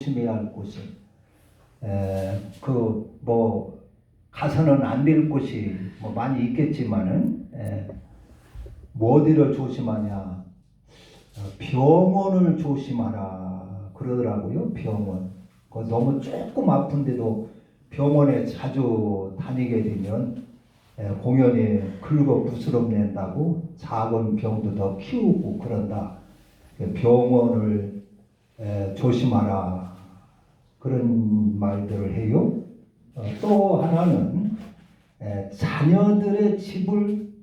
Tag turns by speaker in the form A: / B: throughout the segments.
A: 조심해야 할 곳이 뭐 가서는 안 될 곳이 뭐 많이 있겠지만은 뭐 어디를 조심하냐? 병원을 조심하라 그러더라고요. 병원. 너무 조금 아픈데도 병원에 자주 다니게 되면 공연이 긁어 부스럼낸다고 작은 병도 더 키우고 그런다. 병원을 조심하라 그런 말들을 해요. 또 하나는 자녀들의 집을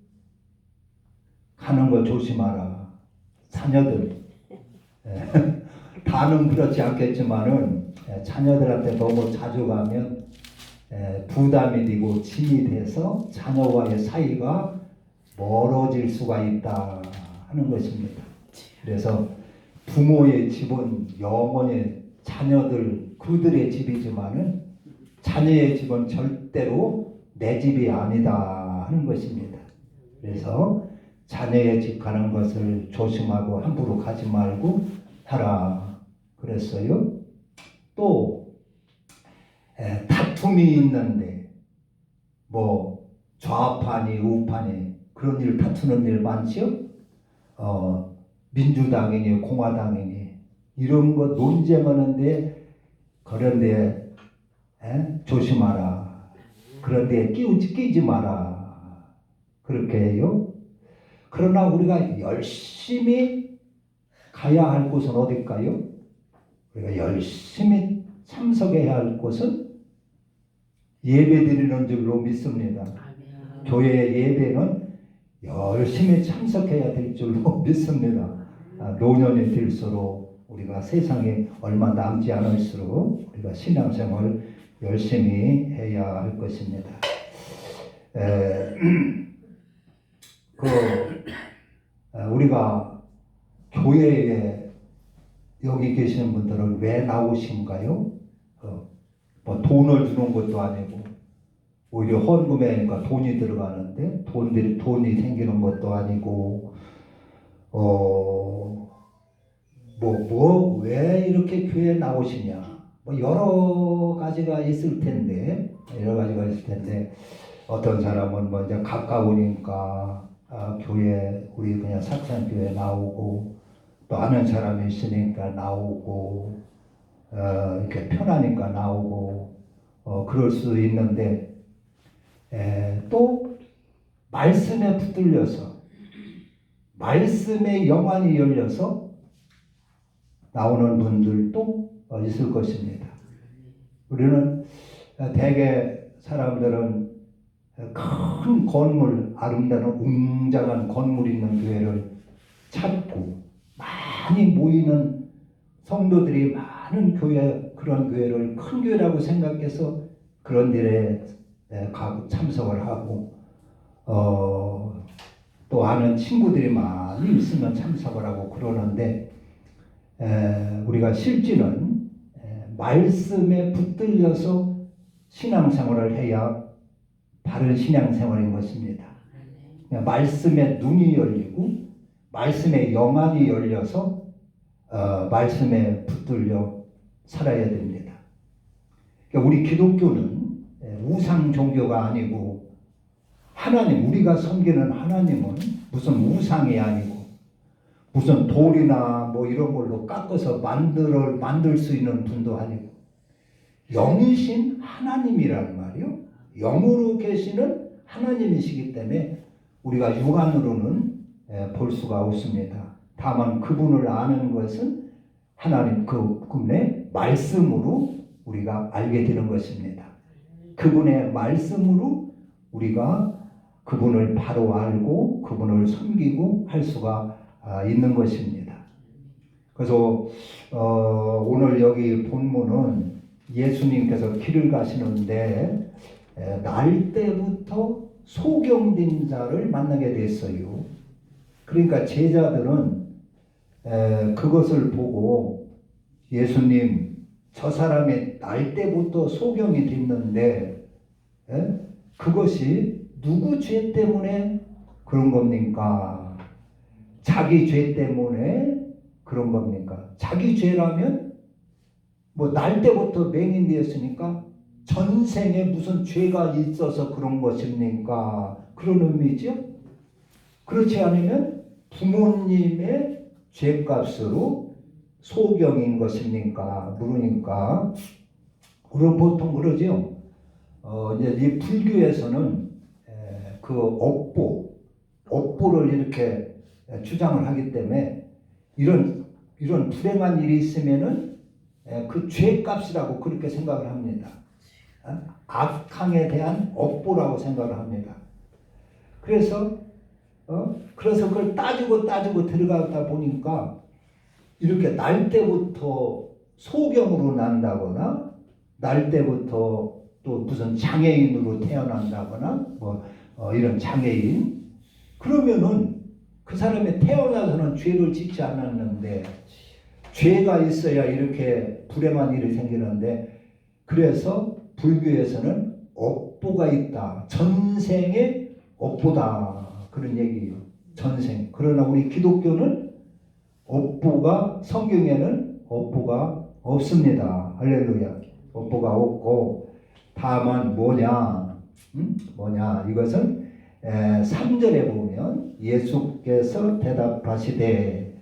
A: 가는 걸 조심하라. 자녀들 다는 그렇지 않겠지만은 자녀들한테 너무 자주 가면 부담이 되고 짐이 돼서 자녀와의 사이가 멀어질 수가 있다 하는 것입니다. 그래서 부모의 집은 영원히 자녀들 그들의 집이지만은 자녀의 집은 절대로 내 집이 아니다 하는 것입니다. 그래서 자녀의 집 가는 것을 조심하고 함부로 가지 말고 하라 그랬어요. 또 다툼이 있는데 뭐 좌파니 우파니 그런 일 다투는 일 많지요. 민주당이니 공화당이니 이런 거 논쟁하는데 그런데 조심하라. 그런데 끼지 마라. 그렇게 해요. 그러나 우리가 열심히 가야 할 곳은 어딜까요? 우리가 열심히 참석해야 할 곳은 예배드리는 줄로 믿습니다. 교회 예배는 열심히 참석해야 될 줄로 믿습니다. 노년이 들수록 우리가 세상에 얼마 남지 않을수록 우리가 신앙생활을 열심히 해야 할 것입니다. 우리가 교회에 여기 계시는 분들은 왜 나오신가요? 뭐 돈을 주는 것도 아니고 오히려 헌금회니까 돈이 들어가는데 돈이 생기는 것도 아니고 왜 이렇게 교회에 나오시냐? 뭐 여러 가지가 있을 텐데 어떤 사람은 먼저 가까우니까 교회 우리 그냥 saksan교회 나오고 또 아는 사람이 있으니까 나오고 이렇게 편하니까 나오고 그럴 수 있는데 또 말씀에 붙들려서 말씀의 영안이 열려서 나오는 분들도 있을 것입니다. 우리는 대개 사람들은 큰 건물, 아름다운 웅장한 건물 있는 교회를 찾고 많이 모이는 성도들이 많은 교회, 그런 교회를 큰 교회라고 생각해서 그런 데에 가고 참석을 하고 또 아는 친구들이 많이 있으면 참석을 하고 그러는데 우리가 실제는 말씀에 붙들려서 신앙생활을 해야 바른 신앙생활인 것입니다. 말씀에 눈이 열리고 말씀의 영안이 열려서 말씀에 붙들려 살아야 됩니다. 그러니까 우리 기독교는 우상 종교가 아니고 하나님, 우리가 섬기는 하나님은 무슨 우상이 아니고 무슨 돌이나 뭐 이런 걸로 깎아서 만들 수 있는 분도 아니고 영이신 하나님이라는 말이요. 영으로 계시는 하나님이시기 때문에 우리가 육안으로는 볼 수가 없습니다. 다만 그분을 아는 것은 하나님 그분의 말씀으로 우리가 알게 되는 것입니다. 그분의 말씀으로 우리가 그분을 바로 알고 그분을 섬기고 할 수가 있는 것입니다. 그래서 오늘 여기 본문은 예수님께서 길을 가시는데 날 때부터 소경된 자를 만나게 됐어요. 그러니까 제자들은 그것을 보고 예수님, 저 사람의 날 때부터 소경이 됐는데 그것이 누구 죄 때문에 그런 겁니까? 자기 죄 때문에 그런 겁니까? 자기 죄라면 뭐 날 때부터 맹인되었으니까 전생에 무슨 죄가 있어서 그런 것입니까? 그런 의미죠. 그렇지 않으면 부모님의 죄값으로 소경인 것입니까? 물으니까 우리는 보통 그러죠. 이제 이 불교에서는 그 업보를 이렇게 주장을 하기 때문에 이런 불행한 일이 있으면은 그 죄값이라고 그렇게 생각을 합니다. 악항에 대한 업보라고 생각을 합니다. 그래서 그걸 따지고 들어가다 보니까 이렇게 날 때부터 소경으로 난다거나 날 때부터 또 무슨 장애인으로 태어난다거나 이런 장애인 그러면은 그 사람이 태어나서는 죄를 짓지 않았는데 죄가 있어야 이렇게 불행한 일이 생기는데 그래서 불교에서는 업보가 있다. 전생의 업보다. 그런 얘기예요. 전생. 그러나 우리 기독교는 업보가 성경에는 업보가 없습니다. 할렐루야. 업보가 없고 다만 뭐냐? 이것은 3절에 보면 예수께서 대답하시되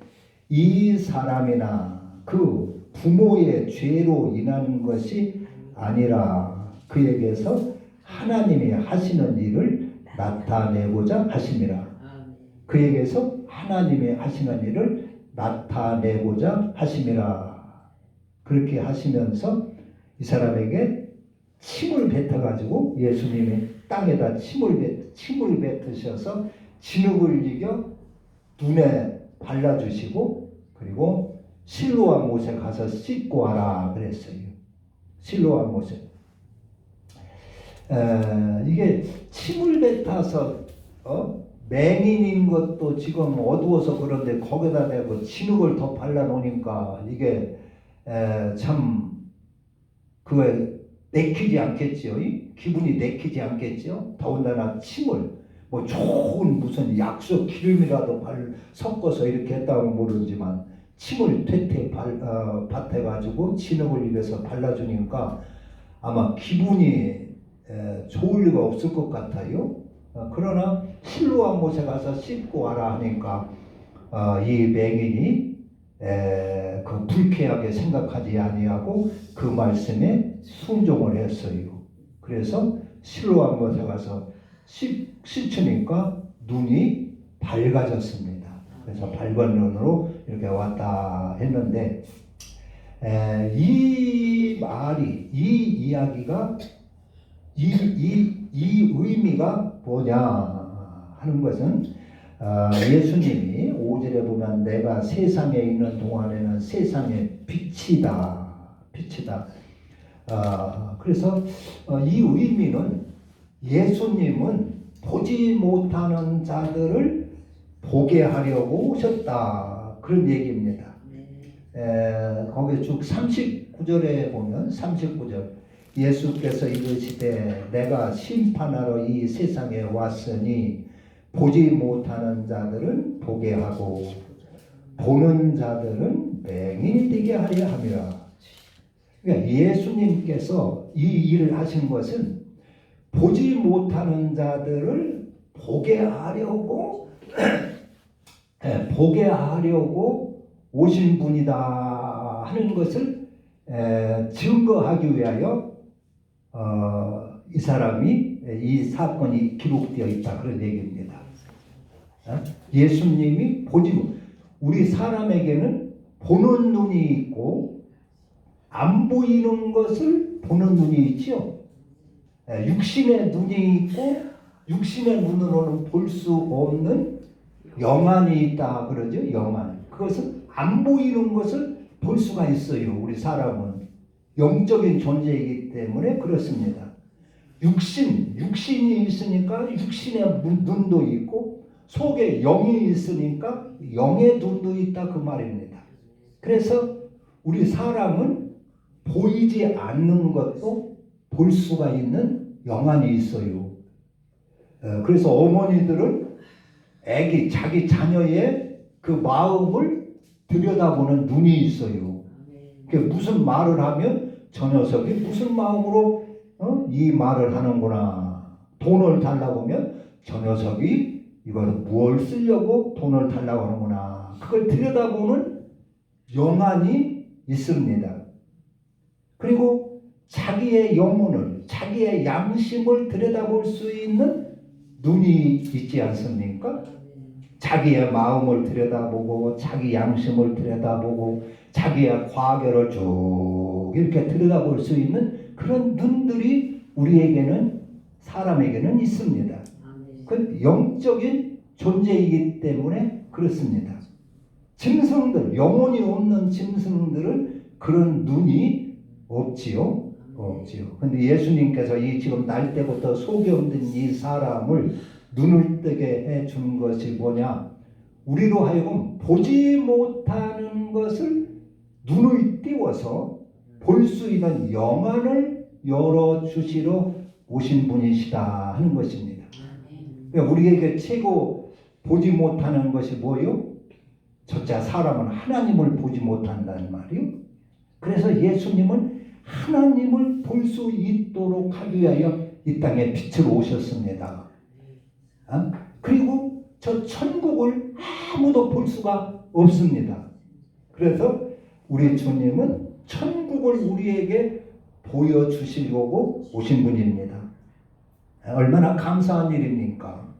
A: 이 사람이나 그 부모의 죄로 인한 것이 아니라 그에게서 하나님이 하시는 일을 나타내고자 하심이라. 그에게서 하나님이 하시는 일을 나타내고자 하심이라. 그렇게 하시면서 이 사람에게 침을 뱉어가지고 예수님이 땅에다 침을 뱉으셔서 진흙을 이겨 눈에 발라주시고 그리고 실로암 못에 가서 씻고 와라 그랬어요. 실로암 못에. 이게 침을 뱉어서 맹인인 것도 지금 어두워서 그런데 거기다 대고 진흙을 더 발라놓으니까 이게 참 그거에 내키지 않겠죠. 기분이 내키지 않겠죠. 더군다나 침을 뭐 좋은 무슨 약수 기름이라도 섞어서 이렇게 했다고 모르지만 침을 퇴퇴 밭해가지고 진흙을 입에서 발라주니까 아마 기분이 좋을 리가 없을 것 같아요. 그러나 실로암 못에 가서 씻고 와라 하니까 이 맹인이 그 불쾌하게 생각하지 아니하고 그 말씀에 순종을 했어요. 그래서 실로암 못에 가서 씻으니까 눈이 밝아졌습니다. 그래서 밝은 눈으로 이렇게 왔다 했는데 이 말이 이 이야기가 이 의미가 뭐냐 하는 것은 예수님이 5절에 보면 내가 세상에 있는 동안에는 세상의 빛이다. 그래서 이 의미는 예수님은 보지 못하는 자들을 보게 하려고 오셨다. 그런 얘기입니다. 거기 쭉 39절에 보면 39절 예수께서 이르시되 내가 심판하러 이 세상에 왔으니 보지 못하는 자들은 보게 하고 보는 자들은 맹인이 되게 하려 함이라. 그러니까 예수님께서 이 일을 하신 것은 보지 못하는 자들을 보게 하려고 오신 분이다 하는 것을 증거하기 위하여 이 사람이 이 사건이 기록되어 있다 그런 얘기입니다. 예수님이 우리 사람에게는 보는 눈이 있고 안 보이는 것을 보는 눈이 있죠. 육신의 눈이 있고 육신의 눈으로는 볼 수 없는 영안이 있다 그러죠. 영안. 그것은 안 보이는 것을 볼 수가 있어요. 우리 사람은 영적인 존재이기 때문에 그렇습니다. 육신이 있으니까 육신의 눈도 있고 속에 영이 있으니까 영의 눈도 있다 그 말입니다. 그래서 우리 사람은 보이지 않는 것도 볼 수가 있는 영안이 있어요. 그래서 어머니들은 자기 자녀의 그 마음을 들여다보는 눈이 있어요. 무슨 말을 하면 저 녀석이 무슨 마음으로 이 말을 하는구나. 돈을 달라고 하면 저 녀석이 이걸 무엇을 쓰려고 돈을 달라고 하는구나. 그걸 들여다보는 영안이 있습니다. 그리고 자기의 영혼을, 자기의 양심을 들여다볼 수 있는 눈이 있지 않습니까? 자기의 마음을 들여다보고 자기 양심을 들여다보고 자기의 과거를 쭉 이렇게 들여다볼 수 있는 그런 눈들이 우리에게는, 사람에게는 있습니다. 그 영적인 존재이기 때문에 그렇습니다. 짐승들, 영혼이 없는 짐승들은 그런 눈이 없지요. 근데 예수님께서 이 지금 날 때부터 속이 없는 이 사람을 눈을 뜨게 해 준 것이 뭐냐? 우리로 하여금 보지 못하는 것을 눈을 띄워서 볼 수 있는 영안을 열어주시러 오신 분이시다 하는 것입니다. 그러니까 우리에게 최고 보지 못하는 것이 뭐요? 첫째, 사람은 하나님을 보지 못한다는 말이요. 그래서 예수님은 하나님을 볼 수 있도록 하기 위하여 이 땅에 빛으로 오셨습니다. 그리고 저 천국을 아무도 볼 수가 없습니다. 그래서 우리 주님은 천국을 우리에게 보여주시려고 오신 분입니다. 얼마나 감사한 일입니까?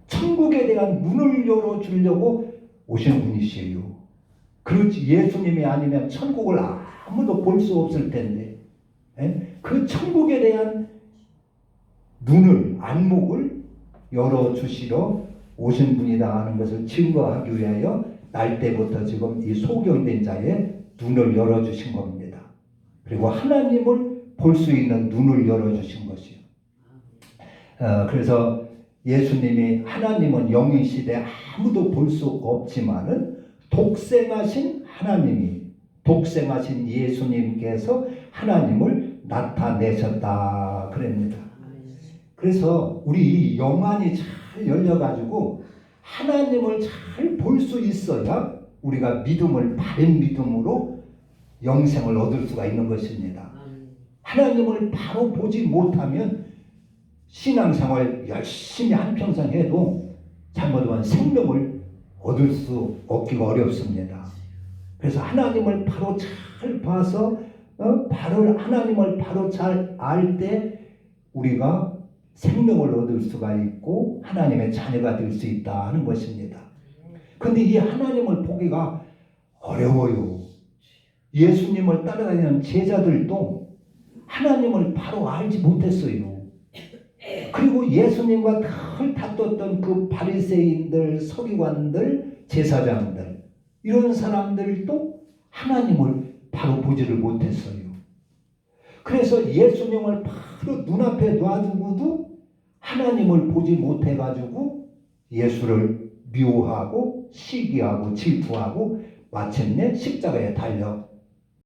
A: 천국에 대한 눈을 열어주려고 오신 분이시에요. 그렇지, 예수님이 아니면 천국을 아무도 볼 수 없을 텐데, 그 천국에 대한 눈을, 안목을 열어주시러 오신 분이다 하는 것을 증거하기 위하여 날 때부터 지금 이 소경된 자의 눈을 열어주신 겁니다. 그리고 하나님을 볼 수 있는 눈을 열어주신 것이요. 그래서 예수님이, 하나님은 영이시되 아무도 볼 수 없지만은 독생하신 하나님이, 독생하신 예수님께서 하나님을 나타내셨다 그럽니다. 그래서 우리 이 영안이 잘 열려가지고 하나님을 잘 볼 수 있어야 우리가 믿음을, 바른 믿음으로 영생을 얻을 수가 있는 것입니다. 하나님을 바로 보지 못하면 신앙생활 열심히 한평생 해도 잘못하면 생명을 얻을 수 없기가 어렵습니다. 그래서 하나님을 바로 잘 봐서 바로 하나님을 바로 잘 알 때 우리가 생명을 얻을 수가 있고 하나님의 자녀가 될 수 있다 하는 것입니다. 그런데 이 하나님을 보기가 어려워요. 예수님을 따라다니는 제자들도 하나님을 바로 알지 못했어요. 그리고 예수님과 늘 다퉜던 그 바리새인들, 서기관들, 제사장들, 이런 사람들도 하나님을 바로 보지를 못했어요. 그래서 예수님을 바로 눈앞에 놔두고도 하나님을 보지 못해가지고 예수를 미워하고 시기하고 질투하고 마침내 십자가에 달려